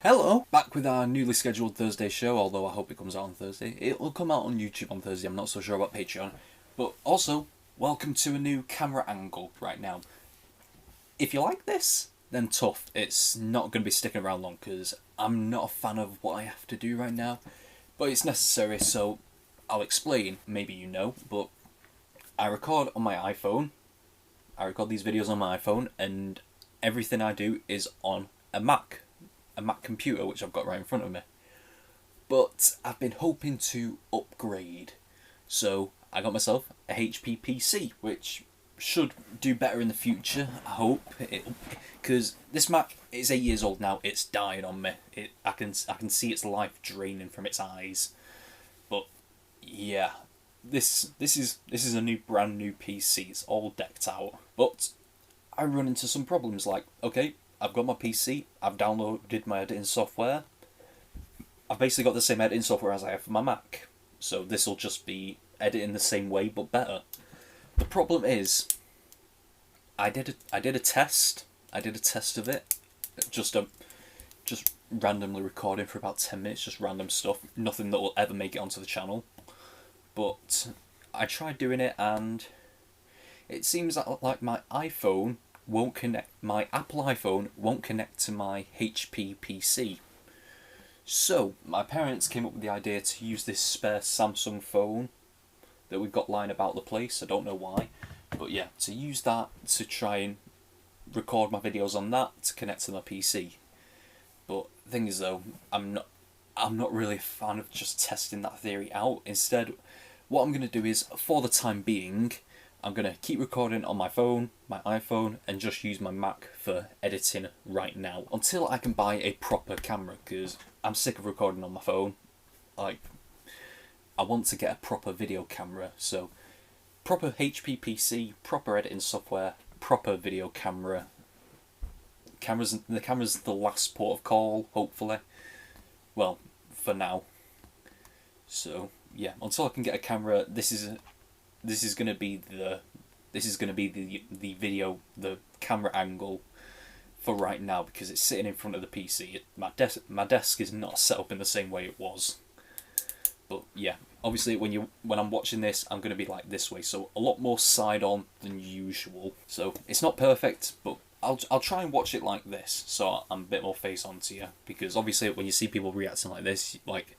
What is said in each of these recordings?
Hello! Back with our newly scheduled Thursday show, although I hope it comes out on Thursday. It will come out on YouTube on Thursday, I'm not so sure about Patreon. But also, welcome to a new camera angle right now. If you like this, then tough. It's not going to be sticking around long, because I'm not a fan of what I have to do right now. But it's necessary, so I'll explain. Maybe you know, but I record on my iPhone. I record these videos on my iPhone, and everything I do is on a Mac computer, which I've got right in front of me. But I've been hoping to upgrade. So I got myself a HP PC, which should do better in the future, I hope. Because this Mac is 8 years old now, it's dying on me. I can see its life draining from its eyes. But yeah, this is a brand new PC. It's all decked out. But I run into some problems like, okay, I've got my PC, I've downloaded my editing software. I've basically got the same editing software as I have for my Mac. So this will just be editing the same way but better. The problem is, I did a test. I did a test of it. Just randomly recording for about 10 minutes, just random stuff. Nothing that will ever make it onto the channel. But I tried doing it and it seems like my iPhone won't connect, my Apple iPhone won't connect to my HP PC. So my parents came up with the idea to use this spare Samsung phone that we've got lying about the place. I don't know why, but yeah, to use that to try and record my videos on that to connect to my PC. But the thing is though, I'm not really a fan of just testing that theory out. Instead, what I'm going to do is, for the time being, I'm going to keep recording on my phone, my iPhone, and just use my Mac for editing right now. Until I can buy a proper camera, because I'm sick of recording on my phone. Like, I want to get a proper video camera, so proper HP PC, proper editing software, proper video camera. The camera's the last port of call, hopefully. Well, for now. So, yeah, until I can get a camera, this is going to be the camera angle for right now, because it's sitting in front of the PC. My desk is not set up in the same way it was. But yeah, obviously when I'm watching this, I'm going to be like this way, so a lot more side on than usual. So it's not perfect, but I'll try and watch it like this, so I'm a bit more face on to you, because obviously when you see people reacting like this, like,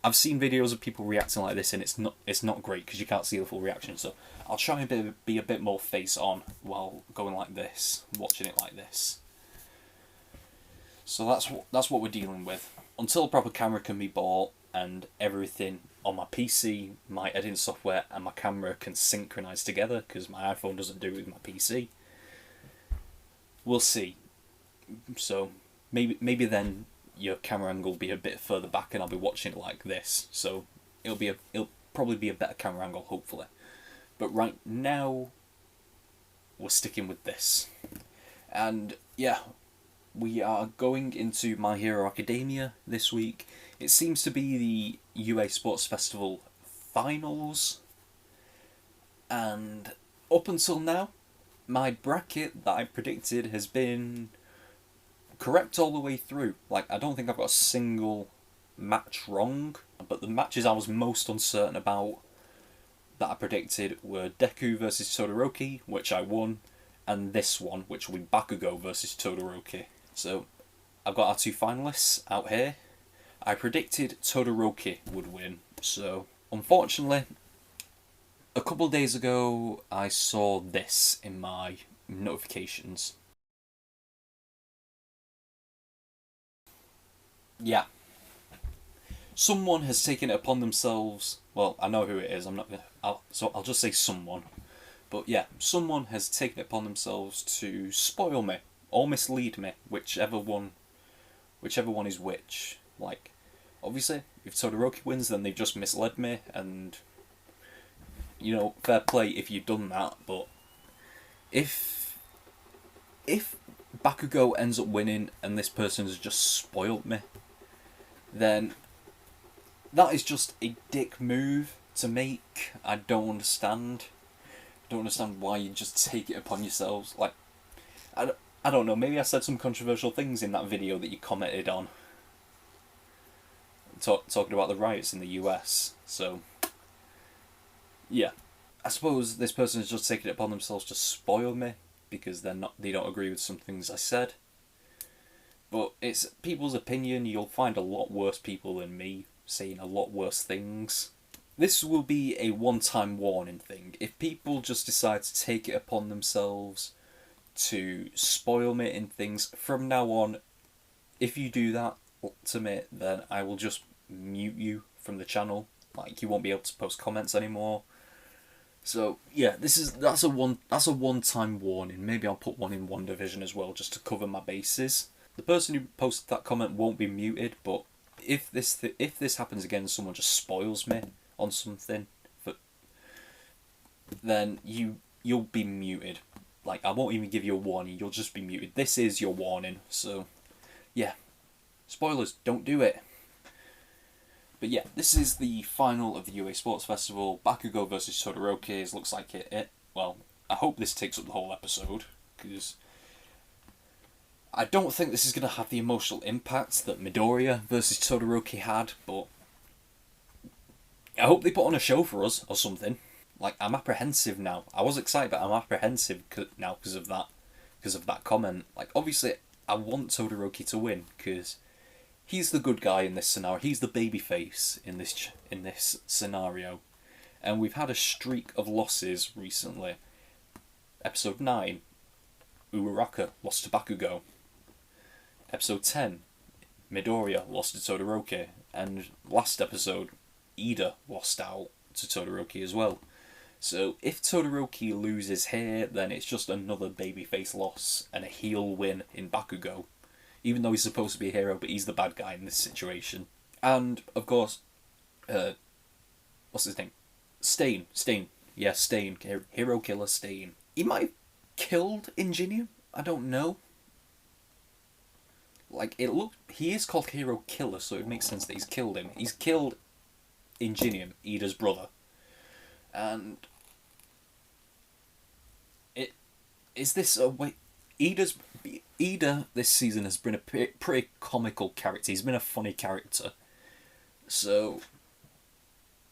I've seen videos of people reacting like this and it's not great because you can't see the full reaction. So I'll try and be a bit more face on while going like this, watching it like this. So that's what we're dealing with. Until a proper camera can be bought and everything on my PC, my editing software and my camera can synchronize together, because my iPhone doesn't do it with my PC. We'll see. So maybe then your camera angle will be a bit further back and I'll be watching it like this, so it'll probably be a better camera angle, hopefully. But right now we're sticking with this. And yeah, we are going into My Hero Academia this week. It seems to be the UA Sports Festival finals, and up until now my bracket that I predicted has been correct all the way through. Like, I don't think I've got a single match wrong, but the matches I was most uncertain about that I predicted were Deku versus Todoroki, which I won, and this one, which will be Bakugo versus Todoroki. So I've got our two finalists out here. I predicted Todoroki would win, so unfortunately, a couple of days ago I saw this in my notifications. Yeah. Someone has taken it upon themselves. Well, I know who it is. I'm not gonna. So I'll just say someone. But yeah, someone has taken it upon themselves to spoil me or mislead me, whichever one is which. Like, obviously, if Todoroki wins, then they've just misled me, and fair play if you've done that. But if Bakugo ends up winning and this person has just spoiled me, then that is just a dick move to make. I don't understand. Why you just take it upon yourselves. Like, I don't know, maybe I said some controversial things in that video that you commented on. Talking about the riots in the US. So, yeah. I suppose this person has just taken it upon themselves to spoil me because they don't agree with some things I said. But it's people's opinion. You'll find a lot worse people than me saying a lot worse things. This will be a one-time warning thing. If people just decide to take it upon themselves to spoil me in things, from now on, if you do that to me, then I will just mute you from the channel. Like, you won't be able to post comments anymore. So yeah, that's a one-time warning. Maybe I'll put one in One Division as well, just to cover my bases. The person who posted that comment won't be muted, but if this happens again, someone just spoils me on something, then you'll be muted. Like, I won't even give you a warning. You'll just be muted. This is your warning. So yeah, spoilers. Don't do it. But yeah, this is the final of the UA Sports Festival. Bakugo versus Todoroki. Looks like it. Well, I hope this takes up the whole episode, because I don't think this is going to have the emotional impact that Midoriya versus Todoroki had, but I hope they put on a show for us or something. Like, I'm apprehensive now. I was excited, but I'm apprehensive now because of that comment. Like, obviously, I want Todoroki to win because he's the good guy in this scenario. He's the babyface in this scenario, and we've had a streak of losses recently. Episode 9, Uraraka lost to Bakugo. Episode 10, Midoriya lost to Todoroki, and last episode, Ida lost out to Todoroki as well. So if Todoroki loses here, then it's just another babyface loss and a heel win in Bakugo. Even though he's supposed to be a hero, but he's the bad guy in this situation. And, of course, what's his name? Stain. Yeah, Stain. Hero killer Stain. He might have killed Ingenium? I don't know. Like, he is called Hero Killer, so it makes sense that he's killed him. He's killed Ingenium, Ida's brother. And Ida this season has been a pretty comical character. He's been a funny character. So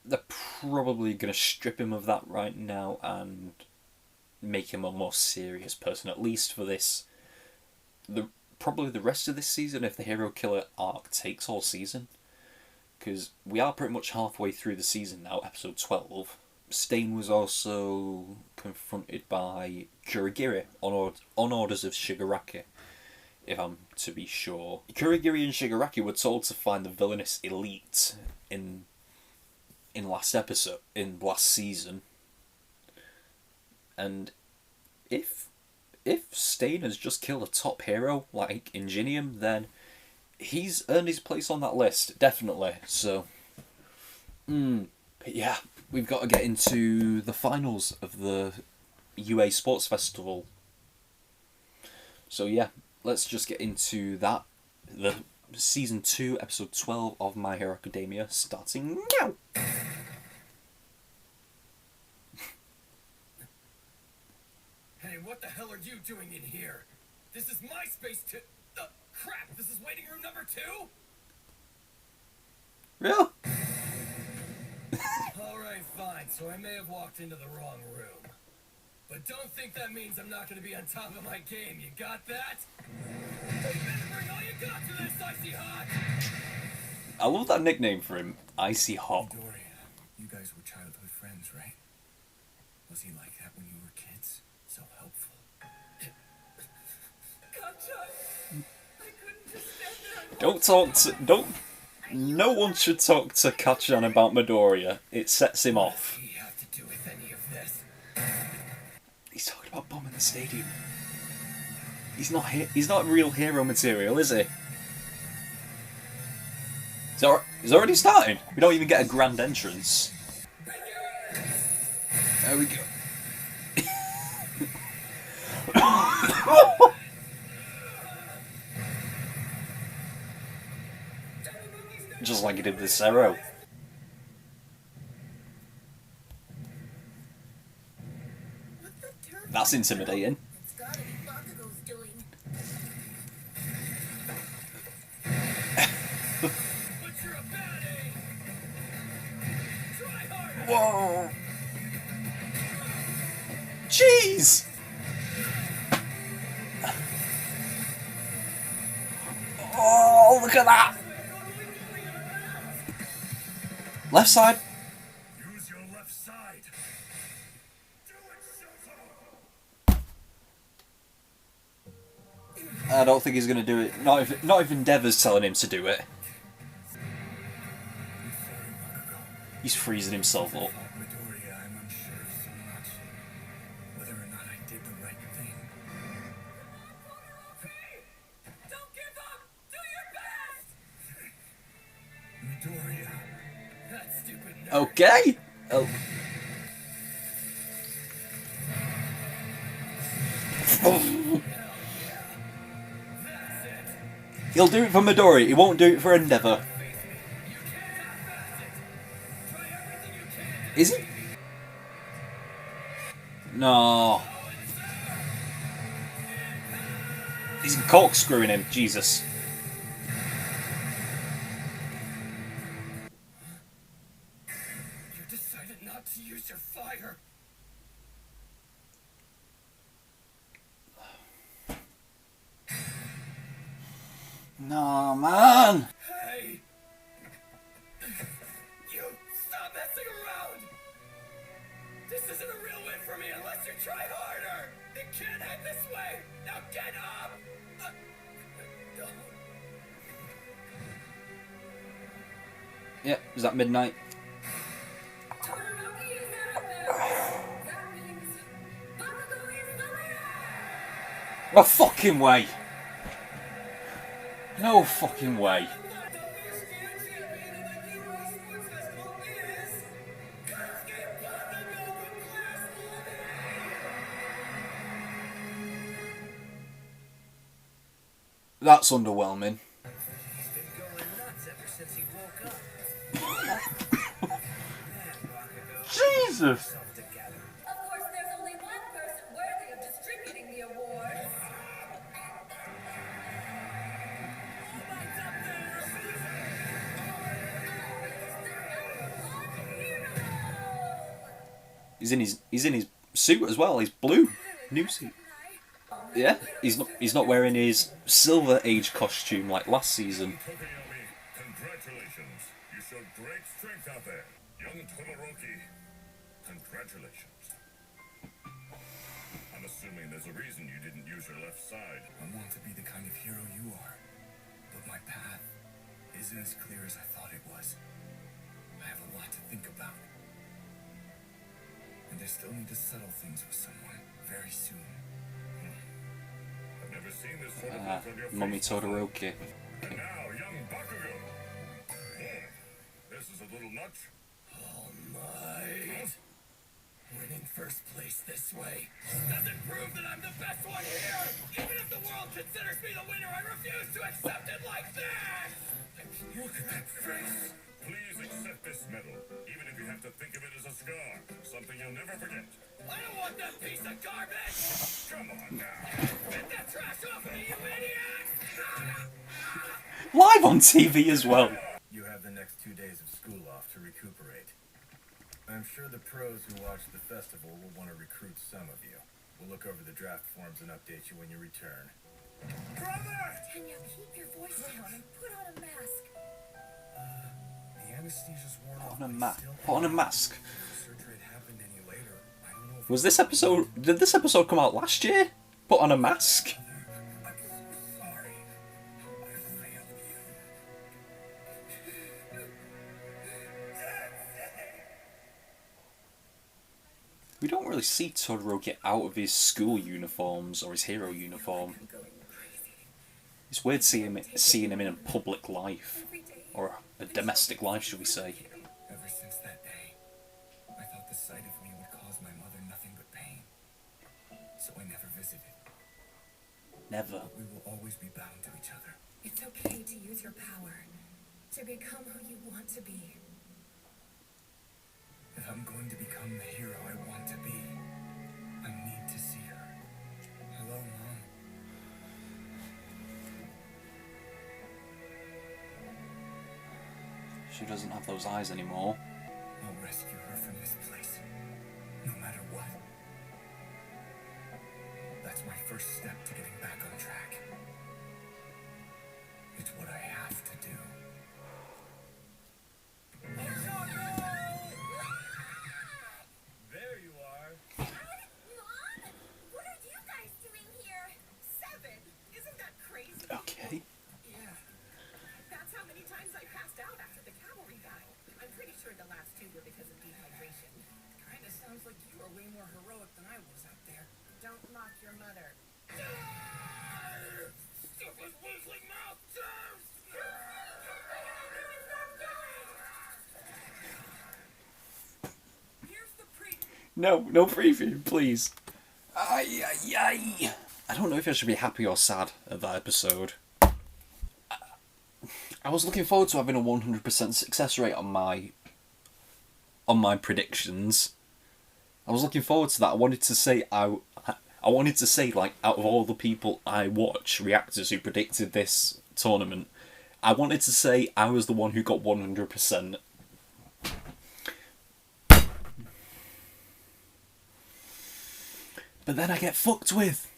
they're probably going to strip him of that right now and make him a more serious person, at least for this. Probably the rest of this season, if the Hero Killer arc takes all season. Because we are pretty much halfway through the season now, episode 12. Stain was also confronted by Kurogiri on orders of Shigaraki, if I'm to be sure. Kurogiri and Shigaraki were told to find the villainous elite in last season. And if Stain has just killed a top hero like Ingenium, then he's earned his place on that list, definitely. So, but yeah, we've got to get into the finals of the UA Sports Festival. So yeah, let's just get into that. The Season 2, Episode 12 of My Hero Academia, starting now! Hey, what the hell are you doing in here? This is my space to... crap! This is waiting room number 2? Really? Alright, fine. So I may have walked into the wrong room. But don't think that means I'm not going to be on top of my game. You got that? You better bring all you got to this, Icy Hot! I love that nickname for him, Icy Hot. Midoriya, you guys were childhood friends, right? Was he like that when you were kids? So helpful. No one should talk to Kachan about Midoriya. It sets him off. What does he have to do with any of this? He's talking about bombing the stadium. He's not real hero material, is he? He's already started. We don't even get a grand entrance. There we go. Just like he did with Zero. What's the turf? That's intimidating. It's gotta be Bakugo's doing. Oh, look at that! Left side. Use your left side. Do it, Shoto. I don't think he's gonna do it. Not if Endeavor's telling him to do it. He's freezing himself up. Midoriya, I'm unsure of so much. Whether or not I did the right thing. Don't give up! Do your best! Midoriya. That stupid nerd. Okay. Oh. He'll do it for Midori. He won't do it for Endeavor. Is he? No. He's corkscrewing him. Jesus. You decided not to use your fire. No, man. Hey! You stop messing around! This isn't a real win for me unless you try harder! It can't end this way! Now get up! Yep, is that midnight? Todoroki is out of there. That means Bakugo is the winner. No fucking way. No fucking way. That's underwhelming. He's been going nuts ever since he woke up. Jesus. Self together. Of course, there's only one person worthy of distributing the award. He's in his suit as well. He's blue, new suit. Yeah, he's not wearing his Silver Age costume like last season. Todoroki, congratulations. You showed great strength out there. Young Todoroki, congratulations. I'm assuming there's a reason you didn't use your left side. I want to be the kind of hero you are, but my path isn't as clear as I thought it was. I have a lot to think about. And I still need to settle things with someone very soon. I've never seen this sort of look on your face. Mummy Todoroki. And now, young Bakugo. This is a little nuts. All Might. Winning first place this way doesn't prove that I'm the best one here! Even if the world considers me the winner, I refuse to accept it like this! Look at that face! Please accept this medal, even if you have to think of it as a scar. Something you'll never forget. I don't want that piece of garbage! Come on now. Get that trash off of me, you idiot! Live on TV as well. You have the next 2 days of school off to recuperate. I'm sure the pros who watch the festival will want to recruit some of you. We'll look over the draft forms and update you when you return. Brother! Tanya, keep your voice down and put on a mask. The anesthesia's worn off. Put on a but mask. still- Put on a mask. If the surgery had happened any later, I don't know if Was this episode? Did this episode come out last year? Put on a mask. I'm so sorry. I failed you. We don't really see Todoroki out of his school uniforms or his hero uniform. I'm going crazy. It's weird seeing him in a public life, Every day. or a domestic life, should we say? Ever since that day, I thought the sight of me would cause my mother nothing but pain. So I never visited. Never. We will always be bound to each other. It's okay to use your power, to become who you want to be. If I'm going to become the hero I want to be, I need to see her. Hello, Mom. She doesn't have those eyes anymore. I'll rescue her from this place, no matter what. That's my first step to getting back on track. It's what I have fever because of dehydration. Kinda sounds like you are way more heroic than I was out there. Don't mock your mother. Stupid weakling mouth germs! Here's the pre. No preview, please. Ay, ay, ay. I don't know if I should be happy or sad at that episode. I was looking forward to having a 100% success rate on my predictions. I was looking forward to that. I wanted to say like, out of all the people I watch, reactors who predicted this tournament, I wanted to say I was the one who got 100%. But then I get fucked with.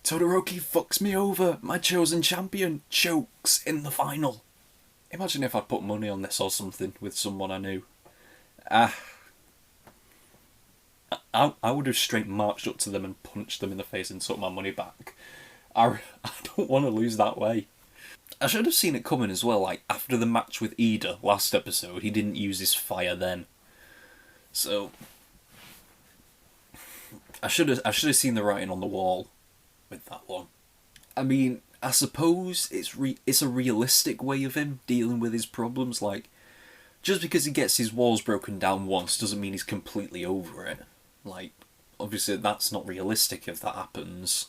Todoroki fucks me over. My chosen champion chokes in the final. Imagine if I'd put money on this or something with someone I knew. I would have straight marched up to them and punched them in the face and took my money back. I don't want to lose that way. I should have seen it coming as well. Like, after the match with Ida last episode, he didn't use his fire then. So I should have seen the writing on the wall with that one. I mean, I suppose it's a realistic way of him dealing with his problems. Like, just because he gets his walls broken down once doesn't mean he's completely over it. Like, obviously that's not realistic if that happens.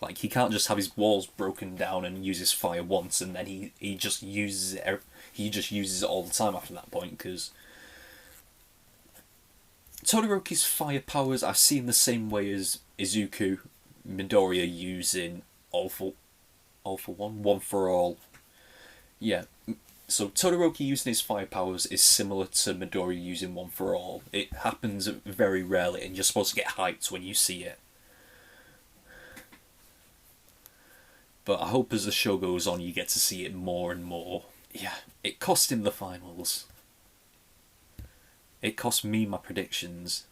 Like, he can't just have his walls broken down and use his fire once and then he just uses it. He just uses it all the time after that point, because Todoroki's fire powers I've seen the same way as Izuku Midoriya using all for one for all. Yeah, so Todoroki using his fire powers is similar to Midoriya using one for all. It happens very rarely and you're supposed to get hyped when you see it. But I hope as the show goes on you get to see it more and more. Yeah, it cost him the finals. It cost me my predictions.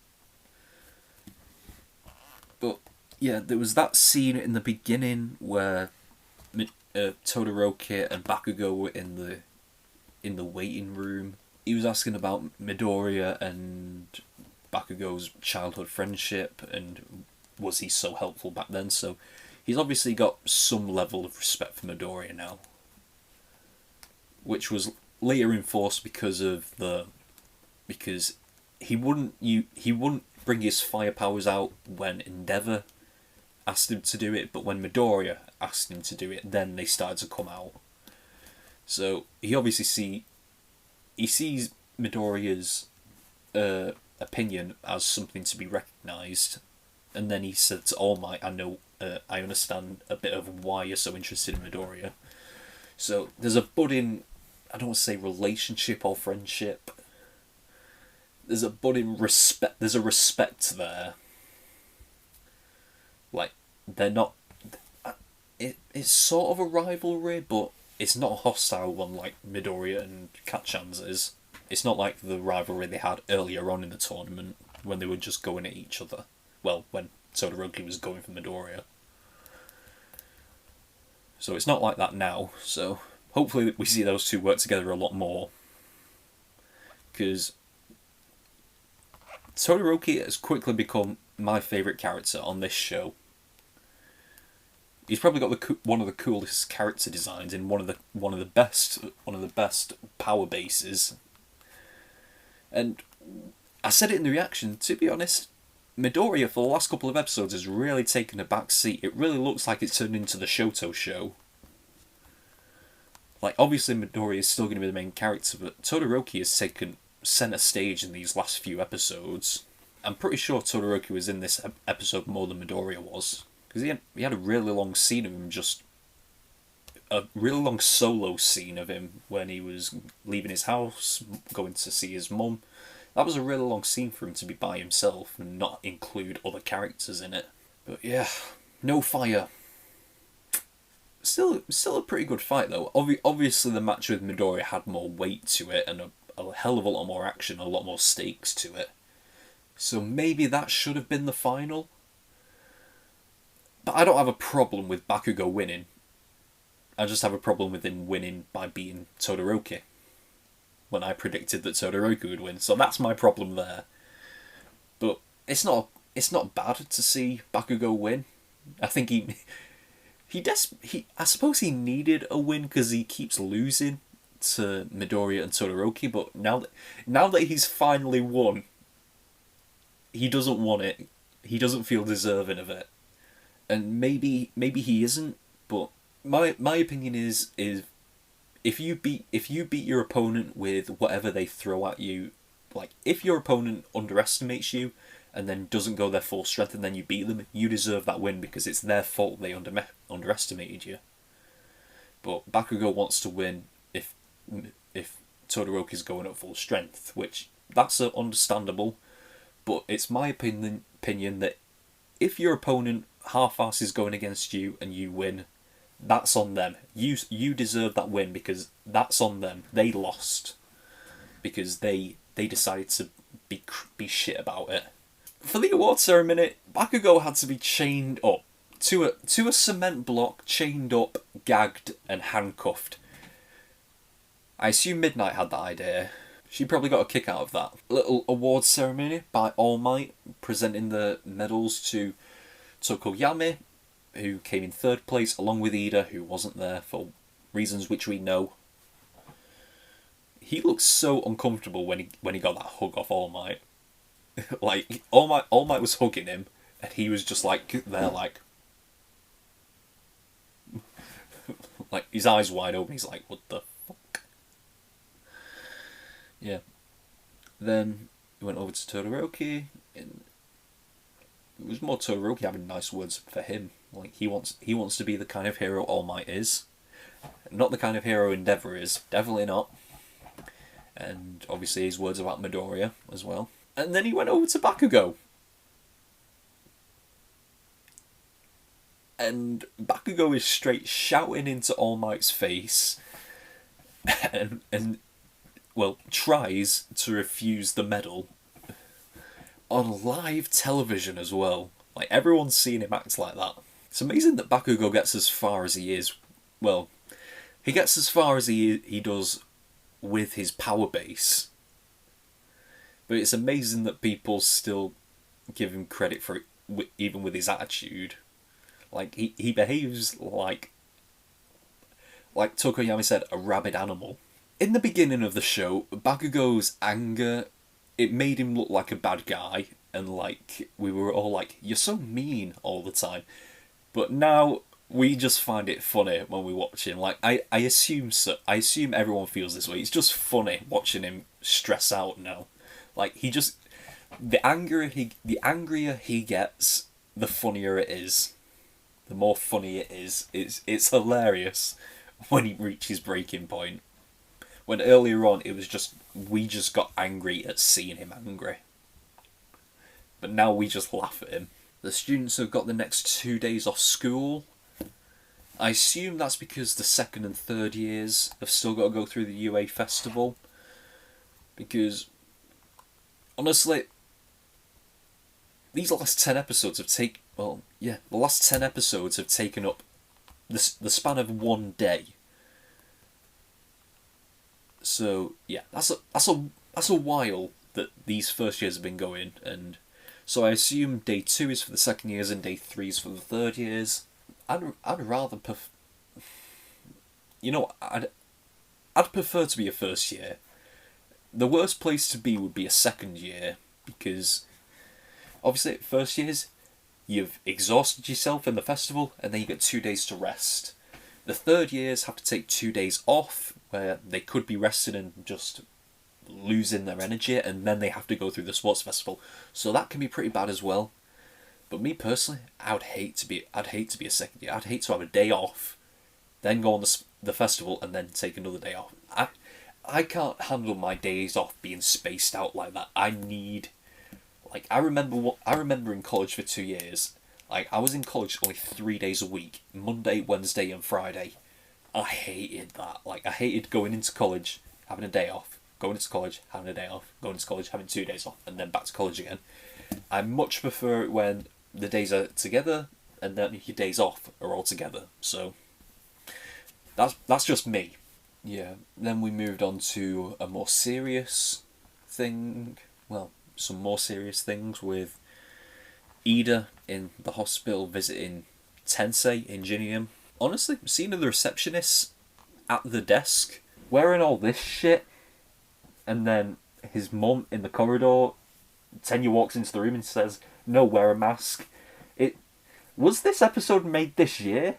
But yeah, there was that scene in the beginning where Todoroki and Bakugo were in the waiting room. He was asking about Midoriya and Bakugo's childhood friendship and was he so helpful back then. So he's obviously got some level of respect for Midoriya now, which was later enforced because he wouldn't bring his fire powers out when Endeavour asked him to do it, but when Midoriya asked him to do it, then they started to come out. So he obviously sees Midoriya's opinion as something to be recognised, and then he said to All Might, I understand a bit of why you're so interested in Midoriya. So there's a budding, I don't want to say relationship or friendship. There's a budding respect. There's a respect there. Like, they're not. It's sort of a rivalry, but it's not a hostile one like Midoriya and Kachan's is. It's not like the rivalry they had earlier on in the tournament when they were just going at each other. Well, when Todoroki was going for Midoriya. So it's not like that now. So hopefully we see those two work together a lot more. Because Todoroki has quickly become my favourite character on this show. He's probably got one of the coolest character designs in one of the best power bases. And I said it in the reaction, to be honest, Midoriya for the last couple of episodes has really taken a back seat. It really looks like it's turned into the Shoto show. Like, obviously Midoriya is still going to be the main character, but Todoroki has taken centre stage in these last few episodes. I'm pretty sure Todoroki was in this episode more than Midoriya was, because he had a really long scene of him, just a really long solo scene of him when he was leaving his house, going to see his mum. That was a really long scene for him to be by himself and not include other characters in it. But yeah, no fire. Still a pretty good fight though. Obviously the match with Midoriya had more weight to it and a hell of a lot more action, a lot more stakes to it. So maybe that should have been the final. But I don't have a problem with Bakugo winning. I just have a problem with him winning by beating Todoroki when I predicted that Todoroki would win. So that's my problem there. But it's not bad to see Bakugo win. I think I suppose he needed a win because he keeps losing to Midoriya and Todoroki. But now that he's finally won, he doesn't want it. He doesn't feel deserving of it, and maybe he isn't. But my opinion is if you beat your opponent with whatever they throw at you, like if your opponent underestimates you and then doesn't go their full strength and then you beat them, you deserve that win because it's their fault they underestimated you. But Bakugo wants to win if Todoroki's going at full strength, which that's understandable. But it's my opinion that if your opponent half-asses going against you and you win, that's on them. You deserve that win because that's on them. They lost because they decided to be shit about it. For the award ceremony, Bakugo had to be chained up to a cement block, chained up, gagged, and handcuffed. I assume Midnight had that idea. She probably got a kick out of that. Little award ceremony by All Might, presenting the medals to Tokoyami, who came in third place, along with Ida, who wasn't there for reasons which we know. He looked so uncomfortable when he got that hug off All Might. Like All Might was hugging him, and he was just like there, like his eyes wide open. He's like, "What the fuck?" Yeah. Then he went over to Todoroki, and it was more Todoroki having nice words for him. Like he wants to be the kind of hero All Might is, not the kind of hero Endeavour is. Definitely not. And obviously his words about Midoriya as well. And then he went over to Bakugo. And Bakugo is straight shouting into All Might's face and tries to refuse the medal on live television as well. Like, everyone's seen him act like that. It's amazing that Bakugo gets as far as he is. Well, he gets as far as he does with his power base. But it's amazing that people still give him credit for it, even with his attitude. Like, he behaves like Tokoyami said, a rabid animal. In the beginning of the show, Bakugo's anger, it made him look like a bad guy, and like we were all like, "You're so mean all the time." But now we just find it funny when we watch him. Like I assume everyone feels this way. It's just funny watching him stress out now. Like the angrier he gets, the funnier it is. The more funny it is. It's hilarious when he reaches breaking point. When earlier on we just got angry at seeing him angry. But now we just laugh at him. The students have got the next 2 days off school. I assume that's because the second and third years have still got to go through the UA festival. Because, honestly, these last 10 episodes have the last 10 episodes have taken up the span of 1 day. So yeah, that's a while that these first years have been going, and so I assume day 2 is for the second years and day 3 is for the third years. I'd rather I'd prefer to be a first year. The worst place to be would be a second year, because obviously at first years you've exhausted yourself in the festival and then you get 2 days to rest. The third years have to take 2 days off where they could be resting and just losing their energy, and then they have to go through the sports festival. So that can be pretty bad as well. But me personally, I'd hate to be a second year. I'd hate to have a day off, then go on the festival and then take another day off. I can't handle my days off being spaced out like that. I remember in college for 2 years. Like, I was in college only 3 days a week, Monday, Wednesday and Friday. I hated that. Like, I hated going into college, having a day off, going into college, having a day off, going into college, having 2 days off, and then back to college again. I much prefer it when the days are together and then your days off are all together. So That's just me. Yeah. Then we moved on to a more serious thing. Well, some more serious things with Ida in the hospital visiting Tensei in Ginium. Honestly, seeing the receptionist at the desk wearing all this shit, and then his mum in the corridor. Tenya walks into the room and says, "No, wear a mask." It was this episode made this year?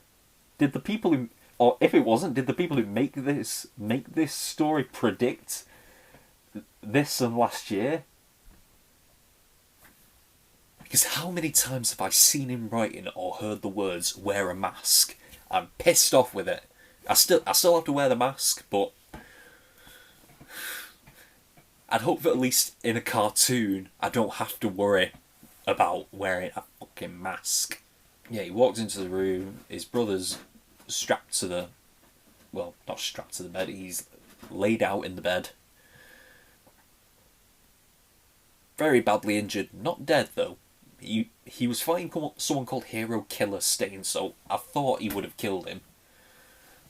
Did the people who, or if it wasn't, did the people who make this story predict this and last year? Because how many times have I seen him writing or heard the words "wear a mask"? I'm pissed off with it. I still have to wear the mask, but I'd hope that at least in a cartoon I don't have to worry about wearing a fucking mask. Yeah, he walks into the room, his brother's strapped to the... Well, not strapped to the bed, he's laid out in the bed. Very badly injured, not dead though. He was fighting someone called Hero Killer Stain, so I thought he would have killed him.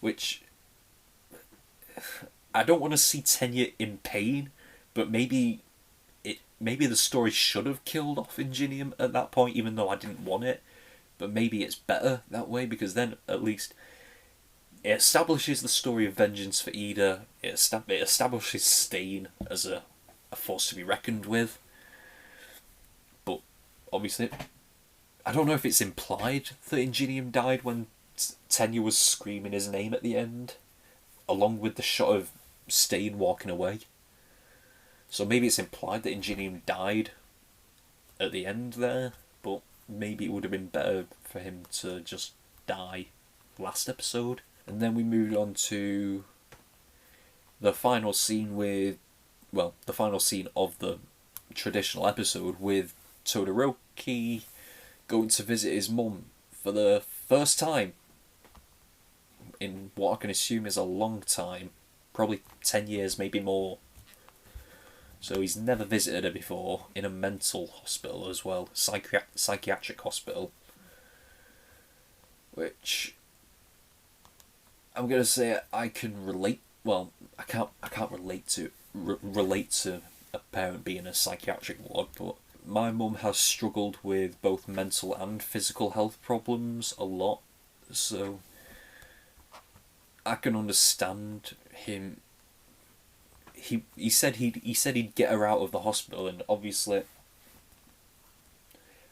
Which... I don't want to see Tenya in pain, but maybe the story should have killed off Ingenium at that point, even though I didn't want it. But maybe it's better that way, because then at least it establishes the story of vengeance for Ida. It establishes Stain as a force to be reckoned with. But obviously, I don't know if it's implied that Ingenium died when Tenya was screaming his name at the end, along with the shot of Stain walking away. So maybe it's implied that Ingenium died at the end there, but maybe it would have been better for him to just die last episode. And then we moved on to the final scene the final scene of the traditional episode with Todoroki going to visit his mum for the first time in what I can assume is a long time, probably 10 years, maybe more. So he's never visited her before, in a mental hospital as well, psychiatric hospital. Which I'm gonna say I can relate. Well, I can't relate to a parent being in a psychiatric ward, but my mum has struggled with both mental and physical health problems a lot, so I can understand him. He said he'd get her out of the hospital, and obviously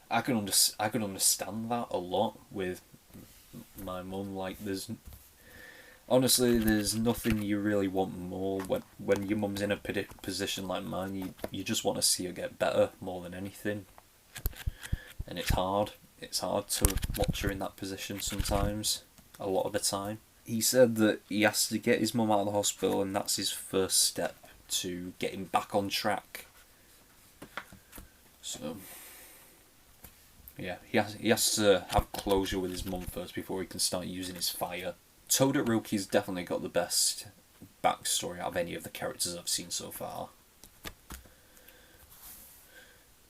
I can understand that a lot with my mum. Like, there's nothing you really want more when your mum's in a position like mine. You just want to see her get better more than anything, and it's hard to watch her in that position sometimes, a lot of the time. He said that he has to get his mum out of the hospital, and that's his first step to getting back on track. So yeah, he has to have closure with his mum first before he can start using his fire. Todoroki's definitely got the best backstory out of any of the characters I've seen so far.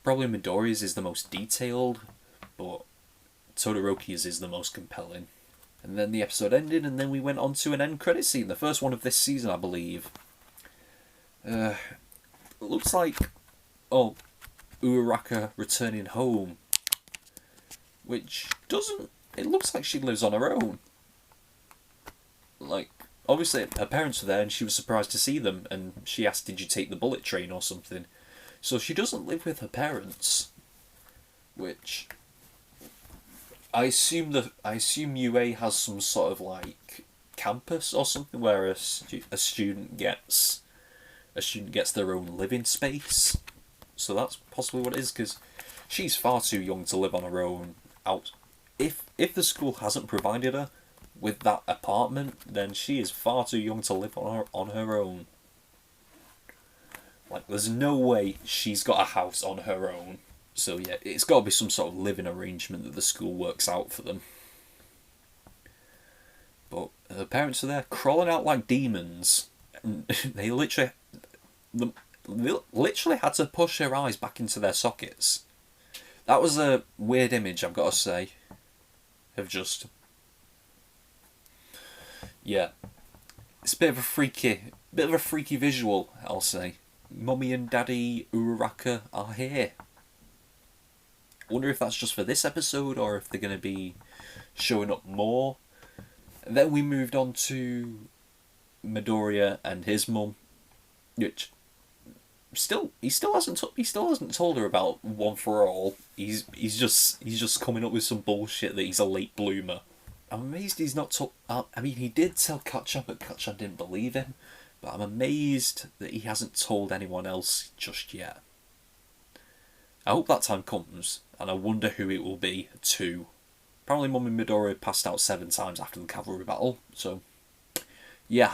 Probably Midoriya's is the most detailed, but Todoroki's is the most compelling. And then the episode ended, and then we went on to an end credit scene, the first one of this season, I believe. Looks like, Uraraka returning home, which doesn't. It looks like she lives on her own. Like, obviously her parents were there, and she was surprised to see them, and she asked, "Did you take the bullet train or something?" So she doesn't live with her parents, which I assume UA has some sort of like campus or something where a student gets their own living space. So that's possibly what it is, because she's far too young to live on her own. If the school hasn't provided her with that apartment, then she is far too young to live on her own. Like, there's no way she's got a house on her own. So yeah, it's got to be some sort of living arrangement that the school works out for them. But her parents are there crawling out like demons. And they literally had to push her eyes back into their sockets. That was a weird image, I've got to say. Of just... yeah, it's a bit of a freaky visual, I'll say. Mummy and Daddy Uraraka are here. I wonder if that's just for this episode or if they're going to be showing up more. And then we moved on to Midoriya and his mum, which he still hasn't told her about One for All. He's just coming up with some bullshit that he's a late bloomer. I'm amazed he's not told. I mean, he did tell Kachan, but Kachan didn't believe him. But I'm amazed that he hasn't told anyone else just yet. I hope that time comes, and I wonder who it will be too. Apparently Mummy Midoriya passed out 7 times after the cavalry battle, so yeah.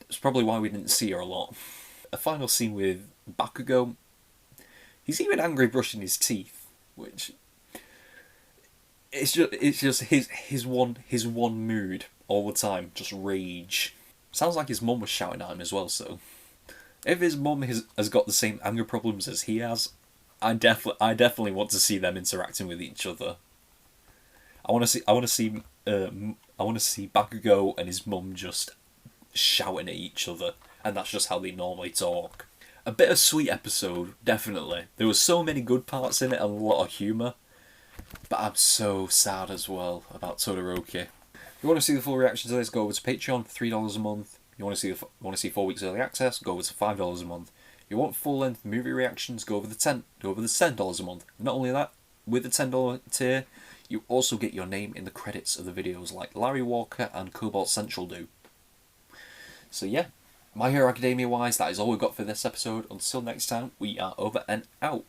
That's probably why we didn't see her a lot. A final scene with Bakugo. He's even angry brushing his teeth, which it's just his one mood all the time, just rage. Sounds like his mum was shouting at him as well, so if his mum has got the same anger problems as he has, I definitely want to see them interacting with each other. I want to see Bakugo and his mum just shouting at each other, and that's just how they normally talk. A bittersweet episode, definitely. There were so many good parts in it and a lot of humour, but I'm so sad as well about Todoroki. If you want to see the full reaction to this, go over to Patreon for $3 a month. You want to see 4 weeks early access, go over to $5 a month. If you want full length movie reactions, go over the $10 a month. Not only that, with the $10 tier, you also get your name in the credits of the videos like Larry Walker and Cobalt Central do. So yeah, My Hero Academia wise, that is all we've got for this episode. Until next time, we are over and out.